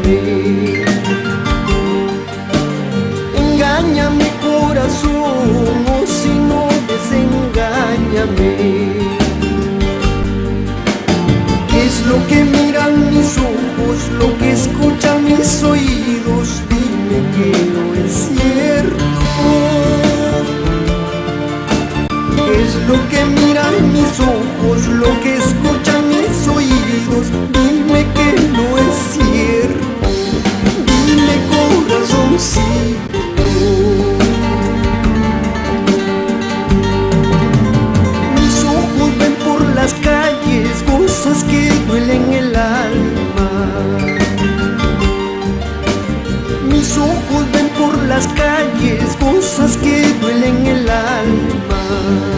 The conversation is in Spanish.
engáñame. Engáñame corazón, o si no desengáñame. ¿Qué es lo que miran mis ojos, lo que escuchan mis oídos? Dime que no es cierto. ¿Qué es lo que miran mis ojos, lo que escuchan mis oídos? Dime que no es cierto. Dime corazoncito. Mis ojos ven por las calles cosas que duelen el alma. Mis ojos ven por las calles cosas que duelen el alma.